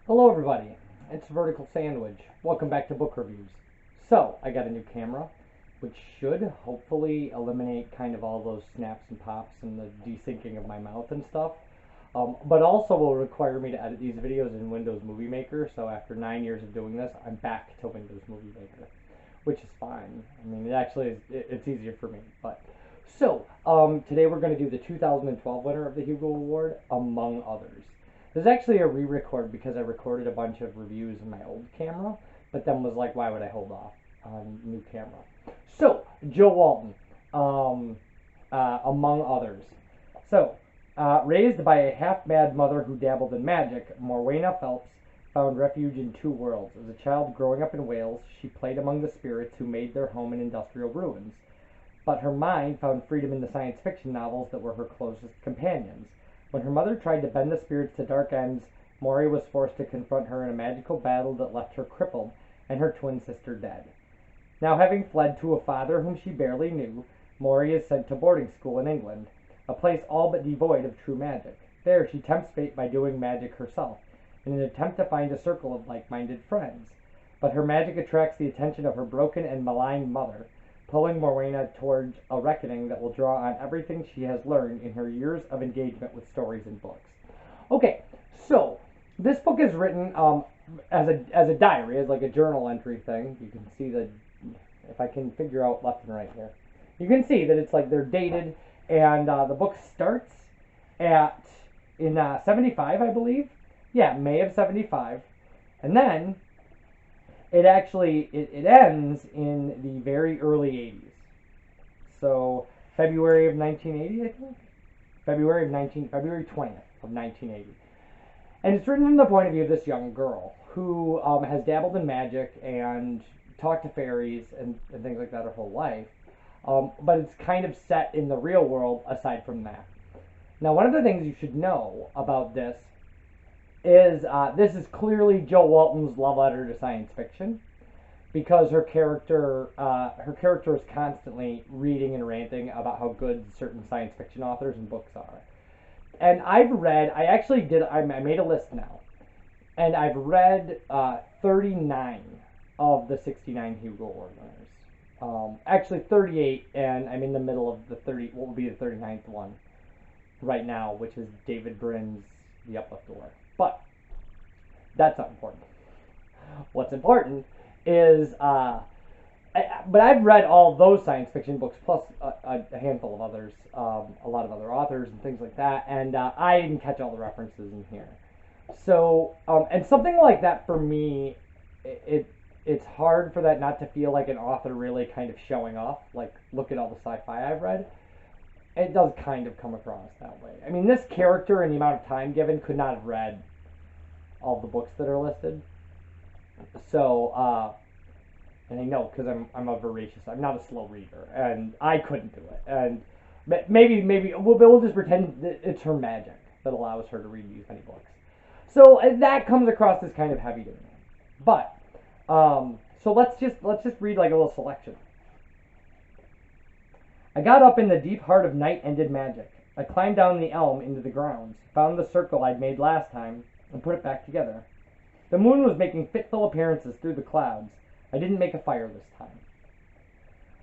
Hello everybody, it's Vertical Sandwich. Welcome back to book reviews. So, I got a new camera, which should hopefully eliminate kind of all those snaps and pops and the desyncing of my mouth and stuff. But also will require me to edit these videos in Windows Movie Maker, so after 9 years of doing this, I'm back to Windows Movie Maker, which is fine. I mean, it's easier for me, but... So, today we're going to do the 2012 winner of the Hugo Award, among others. There's actually a re-record because I recorded a bunch of reviews in my old camera, but then was like, why would I hold off on new camera? So, Jo Walton, among others. So, raised by a half-mad mother who dabbled in magic, Morwenna Phelps found refuge in two worlds. As a child growing up in Wales, she played among the spirits who made their home in industrial ruins. But her mind found freedom in the science fiction novels that were her closest companions. When her mother tried to bend the spirits to dark ends, Maury was forced to confront her in a magical battle that left her crippled and her twin sister dead. Now, having fled to a father whom she barely knew, Maury is sent to boarding school in England, a place all but devoid of true magic. There, she tempts fate by doing magic herself, in an attempt to find a circle of like-minded friends. But her magic attracts the attention of her broken and maligned mother, pulling Morwenna towards a reckoning that will draw on everything she has learned in her years of engagement with stories and books. Okay, so this book is written as a diary, as like a journal entry thing. You can see that if I can figure out left and right here, you can see that it's like they're dated, and the book starts in 75, I believe. Yeah, May of 75, and then it ends in the very early 80s. So February of 1980, I think? February 20th of 1980. And it's written from the point of view of this young girl who has dabbled in magic and talked to fairies and things like that her whole life. But it's kind of set in the real world aside from that. Now, one of the things you should know about this is clearly Jo Walton's love letter to science fiction, because her character is constantly reading and ranting about how good certain science fiction authors and books are. And I made a list now, and I've read 39 of the 69 Hugo Award winners. Actually 38, and I'm in the middle of what will be the 39th one right now, which is David Brin's The Uplift Award. But that's not important. What's important is, but I've read all those science fiction books plus a handful of others, a lot of other authors and things like that, and I didn't catch all the references in here. So, and something like that for me, it's hard for that not to feel like an author really kind of showing off. Like, look at all the sci-fi I've read. It does kind of come across that way. I mean, this character and the amount of time given could not have read all the books that are listed. So, and I know because I'm I'm not a slow reader, and I couldn't do it. And maybe we'll just pretend that it's her magic that allows her to read these many books. So that comes across as kind of heavy to me. But so let's just read like a little selection. I got up in the deep heart of night and did magic. I climbed down the elm into the grounds, found the circle I'd made last time, and put it back together. The moon was making fitful appearances through the clouds. I didn't make a fire this time.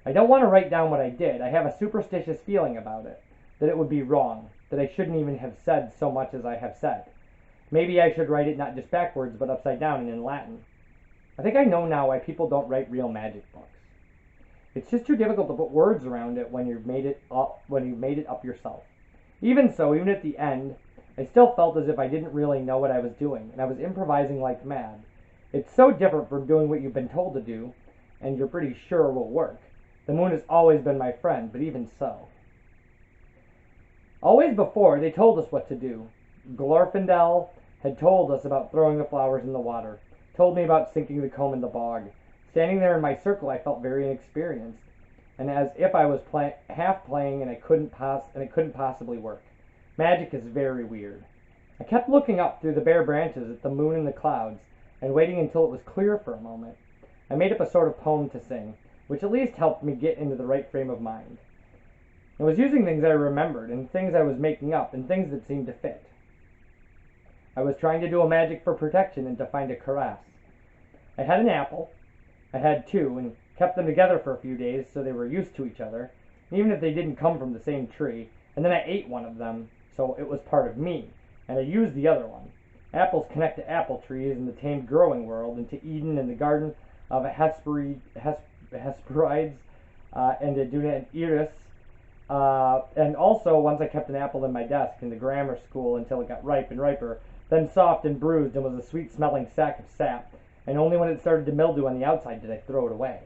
I don't want to write down what I did. I have a superstitious feeling about it, that it would be wrong, that I shouldn't even have said so much as I have said. Maybe I should write it not just backwards, but upside down and in Latin. I think I know now why people don't write real magic books. It's just too difficult to put words around it when you've made it up yourself. Even so, even at the end, I still felt as if I didn't really know what I was doing, and I was improvising like mad. It's so different from doing what you've been told to do, and you're pretty sure will work. The moon has always been my friend, but even so. Always before, they told us what to do. Glorfindel had told us about throwing the flowers in the water, told me about sinking the comb in the bog. Standing there in my circle, I felt very inexperienced, and as if I was half playing and it couldn't possibly work. Magic is very weird. I kept looking up through the bare branches at the moon and the clouds, and waiting until it was clear for a moment. I made up a sort of poem to sing, which at least helped me get into the right frame of mind. I was using things I remembered, and things I was making up, and things that seemed to fit. I was trying to do a magic for protection and to find a cuirass. I had an apple. I had two, and kept them together for a few days so they were used to each other, even if they didn't come from the same tree. And then I ate one of them, so it was part of me, and I used the other one. Apples connect to apple trees in the tamed growing world, and to Eden and the garden of Hesperides, and to Duna and Iris. And also, once I kept an apple in my desk in the grammar school until it got ripe and riper, then soft and bruised and was a sweet-smelling sack of sap, and only when it started to mildew on the outside did I throw it away.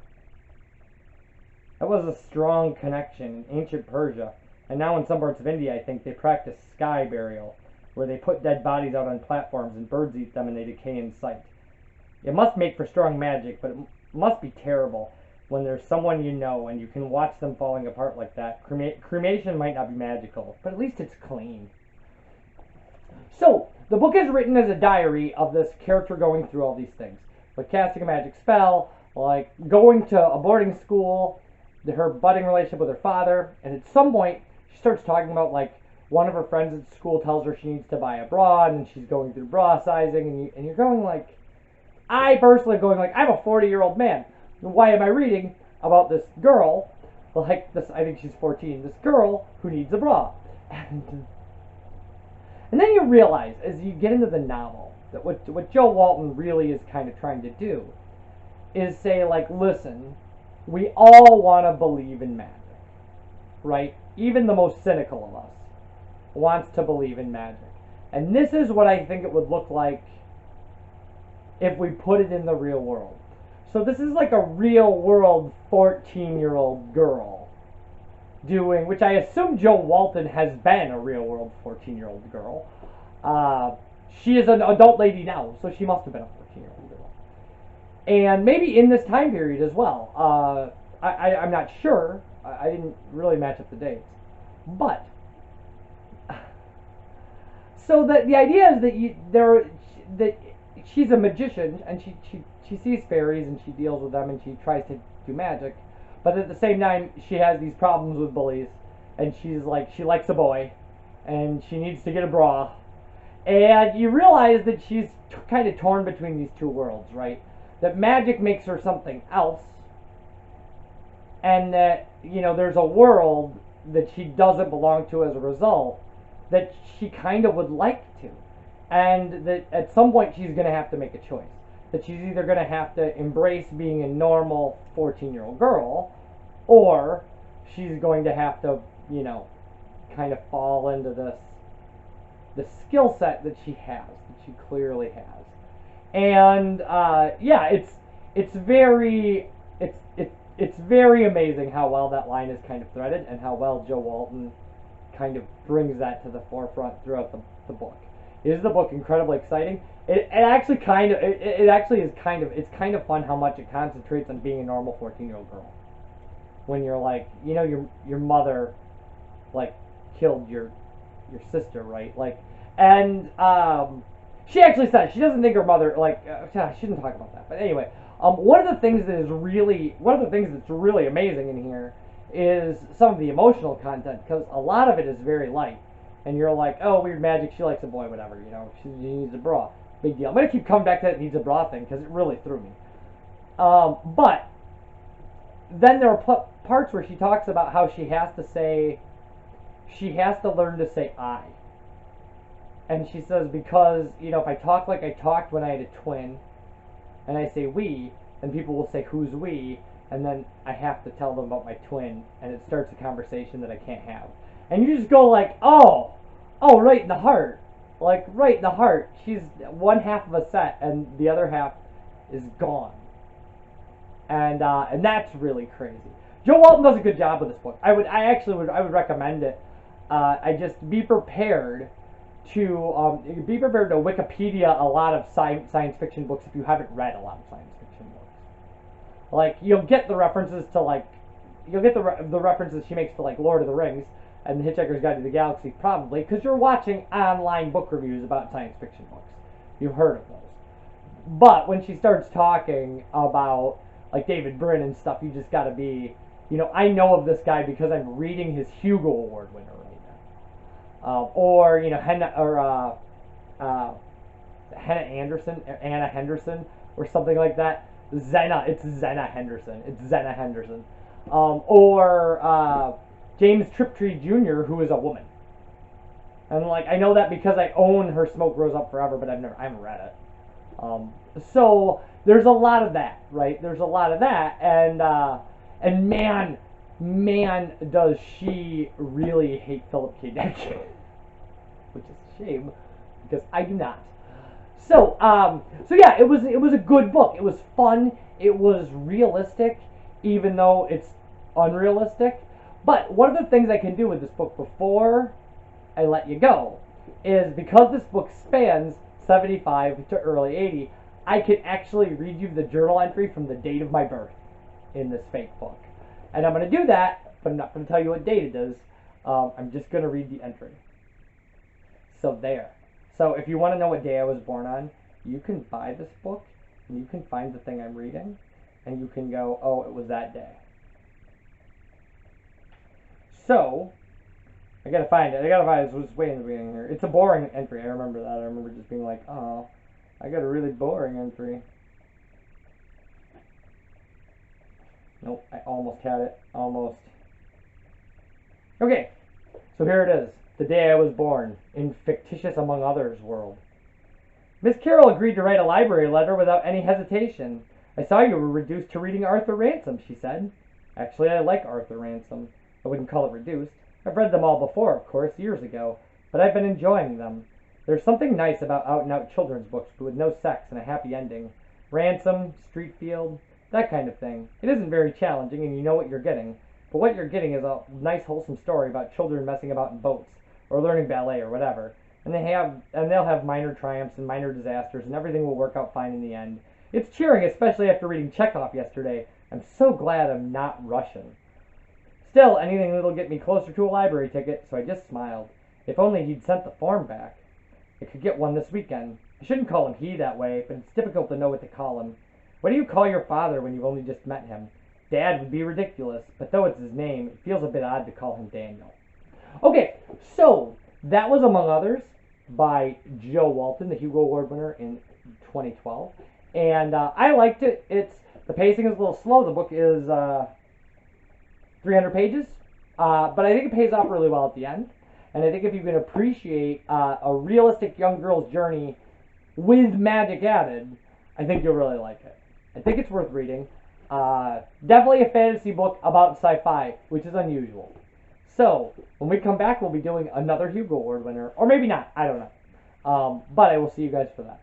That was a strong connection in ancient Persia, and now in some parts of India I think they practice sky burial, where they put dead bodies out on platforms and birds eat them and they decay in sight. It must make for strong magic, but it must be terrible when there's someone you know and you can watch them falling apart like that. Cremation might not be magical, but at least it's clean. So, the book is written as a diary of this character going through all these things. Like casting a magic spell, like going to a boarding school, her budding relationship with her father, and at some point she starts talking about like one of her friends at school tells her she needs to buy a bra, and she's going through bra sizing, and you're going like, I personally going like, I'm a 40-year-old man. Why am I reading about this girl, like this, I think she's 14, this girl who needs a bra? And then you realize, as you get into the novel, that what Jo Walton really is kind of trying to do is say, like, listen, we all want to believe in magic, right? Even the most cynical of us wants to believe in magic. And this is what I think it would look like if we put it in the real world. So this is like a real world 14-year-old girl doing, which I assume Jo Walton has been a real world 14-year-old girl. She is an adult lady now, so she must have been a 14-year-old girl. And maybe in this time period as well. I'm not sure. I didn't really match up the dates. But, so the idea is that she's a magician, and she sees fairies, and she deals with them, and she tries to do magic. But at the same time, she has these problems with bullies, and she's like, she likes a boy, and she needs to get a bra. And you realize that she's kind of torn between these two worlds, right? That magic makes her something else, and that, you know, there's a world that she doesn't belong to as a result that she kind of would like to. And that at some point she's going to have to make a choice. That she's either going to have to embrace being a normal 14-year-old girl, or she's going to have to, you know, kind of fall into the skill set that she has, that she clearly has. And yeah, it's very amazing how well that line is kind of threaded, and how well Jo Walton kind of brings that to the forefront throughout the book. Is the book incredibly exciting? It actually kind of it's kind of fun how much it concentrates on being a normal 14-year-old girl. When you're like, you know, your mother like killed your sister, right? Like, and she actually says she doesn't think her mother like she didn't talk about that. But anyway, one of the things that's really amazing in here is some of the emotional content, because a lot of it is very light. And you're like, oh, weird magic, she likes a boy, whatever, you know, she needs a bra. Big deal. I'm going to keep coming back to that needs a bra thing, because it really threw me. But then there are parts where she talks about how she has to learn to say I. And she says, because, you know, if I talk like I talked when I had a twin, and I say we, then people will say, who's we? And then I have to tell them about my twin, and it starts a conversation that I can't have. And you just go like, oh, right in the heart. Like, right in the heart. She's one half of a set, and the other half is gone. And that's really crazy. Jo Walton does a good job with this book. I would recommend it. I just be prepared to Wikipedia a lot of science fiction books if you haven't read a lot of science fiction books. Like, you'll get the references to, like, the references she makes to, like, Lord of the Rings and The Hitchhiker's Guide to the Galaxy, probably, because you're watching online book reviews about science fiction books. You've heard of those. But when she starts talking about, like, David Brin and stuff, you just gotta be, you know, I know of this guy because I'm reading his Hugo Award winner right now. Or, you know, Anna Henderson, or something like that. It's Zena Henderson. It's Zena Henderson. Or James Triptree Jr., who is a woman. And like I know that because I own Her Smoke Grows Up Forever, but I haven't read it. So there's a lot of that, right? There's a lot of that, and man, does she really hate Philip K. Dick, which is a shame because I do not. So yeah, it was a good book. It was fun. It was realistic, even though it's unrealistic. But one of the things I can do with this book before I let you go is, because this book spans 75 to early 80, I can actually read you the journal entry from the date of my birth in this fake book. And I'm going to do that, but I'm not going to tell you what date it is. I'm just going to read the entry. So there. So if you want to know what day I was born on, you can buy this book, and you can find the thing I'm reading, and you can go, oh, it was that day. So, I gotta find it. It was way in the beginning here. It's a boring entry. I remember that. I remember just being like, oh, I got a really boring entry. Nope, I almost had it. Almost. Okay, so here it is. The day I was born, in fictitious among others world. Miss Carroll agreed to write a library letter without any hesitation. I saw you were reduced to reading Arthur Ransom, she said. Actually, I like Arthur Ransom. I wouldn't call it reduced. I've read them all before, of course, years ago, but I've been enjoying them. There's something nice about out-and-out children's books, but with no sex and a happy ending. Ransom, Streatfield, that kind of thing. It isn't very challenging, and you know what you're getting. But what you're getting is a nice, wholesome story about children messing about in boats, or learning ballet, or whatever. And they'll have minor triumphs and minor disasters, and everything will work out fine in the end. It's cheering, especially after reading Chekhov yesterday. I'm so glad I'm not Russian. Still, anything that'll get me closer to a library ticket, so I just smiled. If only he'd sent the form back. I could get one this weekend. I shouldn't call him he that way, but it's difficult to know what to call him. What do you call your father when you've only just met him? Dad would be ridiculous, but though it's his name, it feels a bit odd to call him Daniel. Okay, so that was Among Others by Jo Walton, the Hugo Award winner in 2012. And I liked it. The pacing is a little slow. The book is 300 pages, but I think it pays off really well at the end. And I think if you can appreciate a realistic young girl's journey with magic added, I think you'll really like it. I think it's worth reading. Definitely a fantasy book about sci-fi, which is unusual. So, when we come back, we'll be doing another Hugo Award winner. Or maybe not, I don't know. But I will see you guys for that.